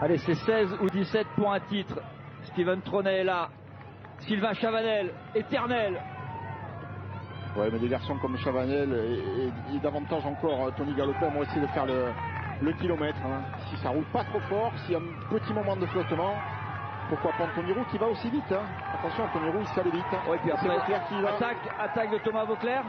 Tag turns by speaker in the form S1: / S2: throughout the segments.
S1: Allez, c'est 16 ou 17 pour un titre. Steven Tronet est là. Sylvain Chavanel, éternel.
S2: Ouais, mais des garçons comme Chavanel et davantage encore Tony Galopin vont essayer de faire le kilomètre. Hein. Si ça roule pas trop fort, s'il y a un petit moment de flottement, pourquoi pas Anthony Roux qui va aussi vite. Hein. Attention, Anthony Roux il se fait aller vite. Hein.
S1: Ouais, puis après,
S2: Vauclair qui va.
S1: Attaque de Thomas Vauclair.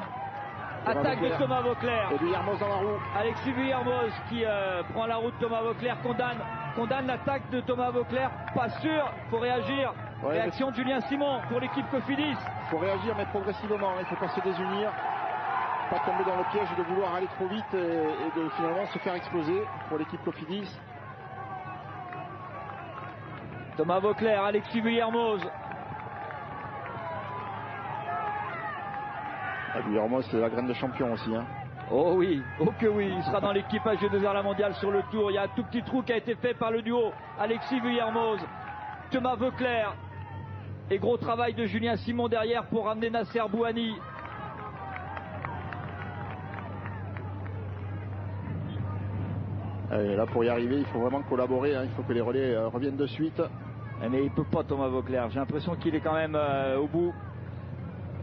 S1: Attaque de Thomas Vauclair.
S2: Et Vuillermoz dans la roue.
S1: Alexis Vuillermoz qui prend la roue de Thomas Vauclair, condamne l'attaque de Thomas Vauclair. Pas sûr, faut réagir. Ouais, réaction de Julien Simon pour l'équipe Cofidis.
S2: Il faut réagir mais progressivement, il ne faut pas se désunir. Pas tomber dans le piège de vouloir aller trop vite et de finalement se faire exploser pour l'équipe Cofidis.
S1: Thomas Vauclair, Alexis Vuillermoz.
S2: Vuillermoz c'est la graine de champion aussi. Hein.
S1: Oh oui, oh que oui, il sera dans l'équipe AG2R La Mondiale sur le tour. Il y a un tout petit trou qui a été fait par le duo Alexis Vuillermoz, Thomas Vauclair. Et gros travail de Julien Simon derrière pour ramener Nasser Bouhanni.
S2: Et là pour y arriver il faut vraiment collaborer, hein. Il faut que les relais reviennent de suite.
S1: Mais il peut pas Thomas Vauclair, j'ai l'impression qu'il est quand même au bout.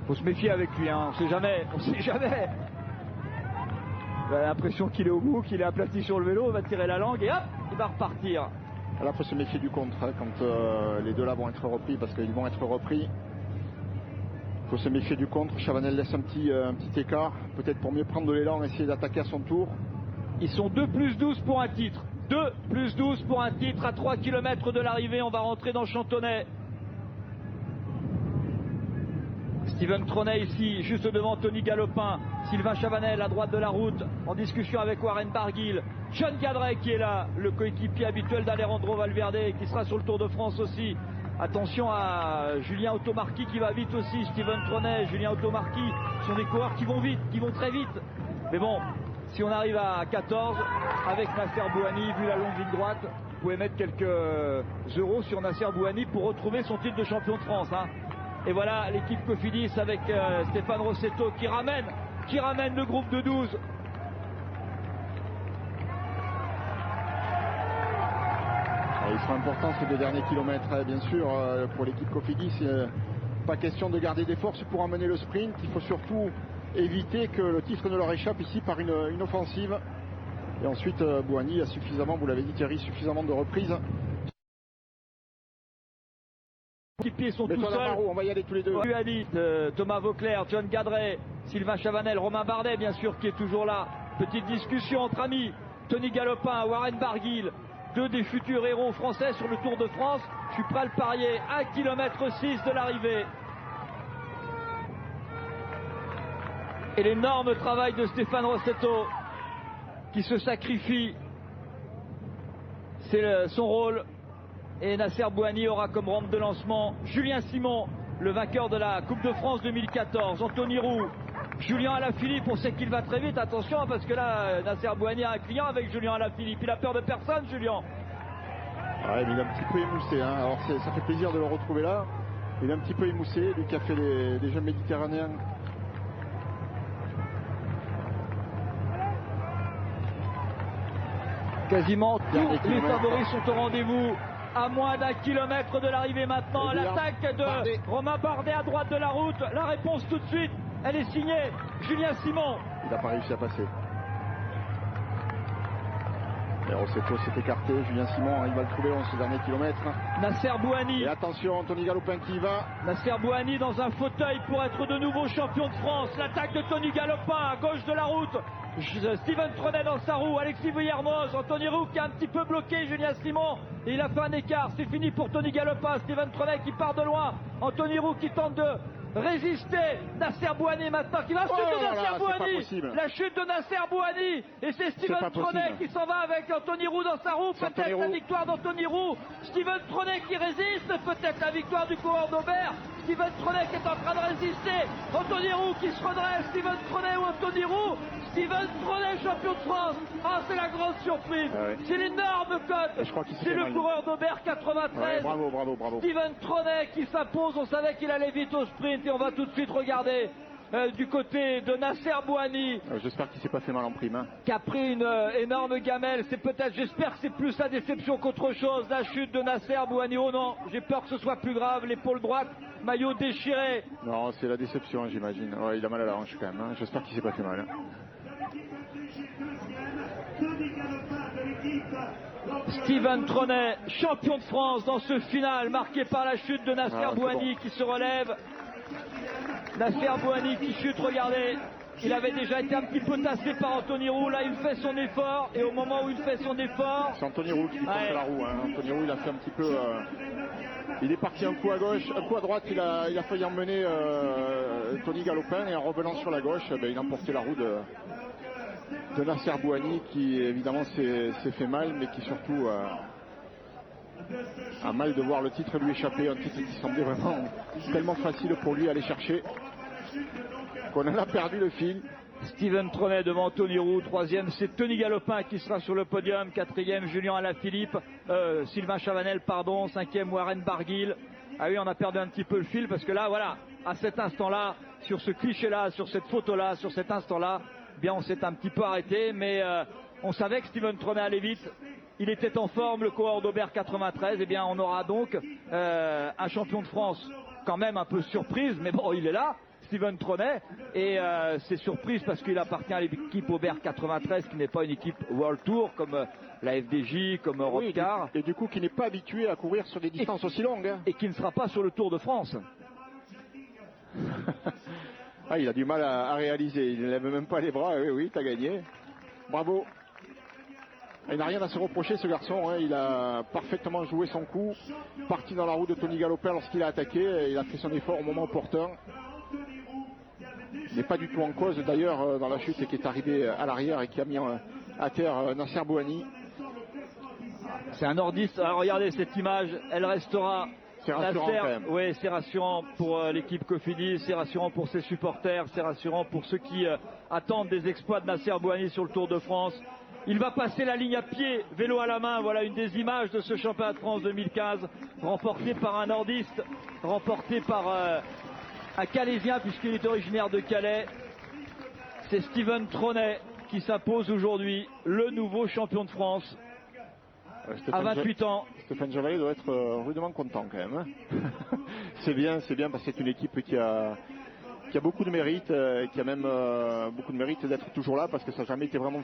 S1: Faut se méfier avec lui, hein. On sait jamais. J'ai l'impression qu'il est au bout, qu'il est aplati sur le vélo, il va tirer la langue et hop, il va repartir.
S2: Là, il faut se méfier du contre hein, quand les deux là vont être repris, parce qu'ils vont être repris. Il faut se méfier du contre. Chavanel laisse un petit écart, peut-être pour mieux prendre de l'élan, essayer d'attaquer à son tour.
S1: Ils sont 2+12 pour un titre. 2+12 pour un titre à 3 km de l'arrivée. On va rentrer dans Chantonnay. Steven Tronet ici, juste devant Tony Galopin. Sylvain Chavanel à droite de la route, en discussion avec Warren Barguil. John Gadret qui est là, le coéquipier habituel d'Alejandro Valverde, qui sera sur le Tour de France aussi. Attention à Julien Automarchi qui va vite aussi. Steven Tronet, Julien Automarchi sont des coureurs qui vont vite, qui vont très vite. Mais bon, si on arrive à 14, avec Nasser Bouhanni, vu la longue ligne droite, vous pouvez mettre quelques euros sur Nasser Bouhanni pour retrouver son titre de champion de France. Hein. Et voilà l'équipe Cofidis avec Stéphane Rossetto qui ramène le groupe de 12.
S2: Ils sont importants ces 2 derniers kilomètres, hein, bien sûr, pour l'équipe Cofidis. Pas question de garder des forces pour emmener le sprint. Il faut surtout éviter que le titre ne leur échappe ici par une offensive. Et ensuite, Bouhanni a suffisamment, vous l'avez dit Thierry, suffisamment de reprises.
S1: Les pieds sont tous seuls.
S2: On va y aller tous les deux.
S1: Thomas Vauclair, John Gadret, Sylvain Chavanel, Romain Bardet bien sûr qui est toujours là. Petite discussion entre amis. Tony Galopin, Warren Barguil, 2 des futurs héros français sur le Tour de France. Je suis prêt à le parier, 1 km 6 de l'arrivée. Et l'énorme travail de Stéphane Rossetto qui se sacrifie. C'est son rôle. Et Nasser Bouhanni aura comme rampe de lancement Julien Simon, le vainqueur de la Coupe de France 2014, Anthony Roux, Julien Alaphilippe, on sait qu'il va très vite, attention parce que là Nasser Bouhanni a un client avec Julien Alaphilippe, il a peur de personne Julien.
S2: Ouais, mais il est un petit peu émoussé, hein. Alors ça fait plaisir de le retrouver là, il est un petit peu émoussé, lui qui a fait les Jeux méditerranéens.
S1: Quasiment tous les favoris sont au rendez-vous. À moins d'1 kilomètre de l'arrivée maintenant, l'attaque de Romain Bardet à droite de la route. La réponse tout de suite, elle est signée Julien Simon.
S2: Il n'a pas réussi à passer. Et Rossetto s'est écarté, Julien Simon, il va le trouver dans ce dernier kilomètre.
S1: Nasser Bouhanni.
S2: Et attention, Tony Galopin qui y va.
S1: Nasser Bouhanni dans un fauteuil pour être de nouveau champion de France. L'attaque de Tony Galopin à gauche de la route. Steven Tronet dans sa roue, Alexis Vuillermoz, Anthony Roux qui a un petit peu bloqué Julien Simon. Et il a fait un écart, c'est fini pour Tony Galopin. Steven Tronet qui part de loin. Anthony Roux qui tente de résister. Nasser Bouhanni maintenant qui va chuter Nasser Bouhanni. La chute de Nasser Bouhanni. Et c'est Steven Tronet qui s'en va avec Anthony Roux dans sa roue. Peut-être la victoire d'Anthony Roux. Steven Tronet qui résiste. Peut-être la victoire du coureur d'Aubert. Steven Tronet qui est en train de résister. Anthony Roux qui se redresse. Steven Tronet ou Anthony Roux. Steven Tronet champion de France. Ah, c'est la grande surprise. Ah ouais. C'est l'énorme cote. C'est le coureur d'Aubert 93.
S2: Ouais, bravo.
S1: Steven Tronet qui s'impose. On savait qu'il allait vite au sprint et on va tout de suite regarder du côté de Nasser Bouhanni.
S2: J'espère qu'il ne s'est pas fait mal en prime. Hein.
S1: Qui a pris une énorme gamelle. C'est peut-être, j'espère que c'est plus sa déception qu'autre chose. La chute de Nasser Bouhanni. Oh non, j'ai peur que ce soit plus grave. L'épaule droite, maillot déchiré.
S2: Non, c'est la déception, j'imagine. Ouais, il a mal à la hanche quand même. Hein. J'espère qu'il ne s'est pas fait mal. Hein.
S1: Steven Tronet, champion de France dans ce final, marqué par la chute de Nasser Bouhanni qui se relève. Nasser Bouhanni qui chute, regardez. Il avait déjà été un petit peu tassé par Anthony Roux. Là, il fait son effort. Et au moment où il fait son effort...
S2: C'est Anthony Roux qui lui porte la roue. Hein. Anthony Roux, il a fait un petit peu... Il est parti un coup à gauche, un coup à droite. Il a failli emmener Tony Galopin. Et en revenant sur la gauche, il a emporté la roue de Nasser Bouhanni qui, évidemment, s'est fait mal. Mais qui, surtout, a mal de voir le titre lui échapper. Un titre qui semblait vraiment tellement facile pour lui à aller chercher. Qu'on en a perdu le fil.
S1: Steven Tronet devant Anthony Roux. Troisième, c'est Tony Galopin qui sera sur le podium. Quatrième, Julien Alaphilippe. Sylvain Chavanel, pardon. Cinquième, Warren Barguil. Ah oui, on a perdu un petit peu le fil parce que là, voilà, à cet instant-là, sur ce cliché-là, sur cette photo-là, sur cet instant-là, eh bien, on s'est un petit peu arrêté. Mais on savait que Steven Tronet allait vite. Il était en forme, le coureur d'Aubert 93. Eh bien, on aura donc un champion de France quand même un peu surprise. Mais bon, il est là. Steven Tronet, et c'est surprise parce qu'il appartient à l'équipe Aubert 93 qui n'est pas une équipe World Tour comme la FDJ, comme Europcar.
S2: Et du coup qui n'est pas habitué à courir sur des distances aussi longues. Hein.
S1: Et qui ne sera pas sur le Tour de France.
S2: Ah, il a du mal à réaliser, il ne lève même pas les bras. Oui, t'as gagné. Bravo. Il n'a rien à se reprocher ce garçon, hein. Il a parfaitement joué son coup, parti dans la roue de Tony Galopin lorsqu'il a attaqué, et il a fait son effort au moment opportun. Il n'est pas du tout en cause d'ailleurs dans la chute et qui est arrivé à l'arrière et qui a mis à terre Nasser Bouhanni.
S1: C'est un nordiste. Alors regardez cette image, elle restera.
S2: C'est rassurant quand même.
S1: Oui, c'est rassurant pour l'équipe Cofidis, c'est rassurant pour ses supporters, c'est rassurant pour ceux qui attendent des exploits de Nasser Bouhanni sur le Tour de France. Il va passer la ligne à pied, vélo à la main. Voilà une des images de ce championnat de France 2015, remporté par un nordiste, remporté par un Calaisien puisqu'il est originaire de Calais. C'est Steven Tronet qui s'impose aujourd'hui, le nouveau champion de France à 28 ans.
S2: Stéphane Javallet doit être rudement content quand même. Hein. C'est bien parce que c'est une équipe qui a beaucoup de mérite, qui a même beaucoup de mérite d'être toujours là parce que ça n'a jamais été vraiment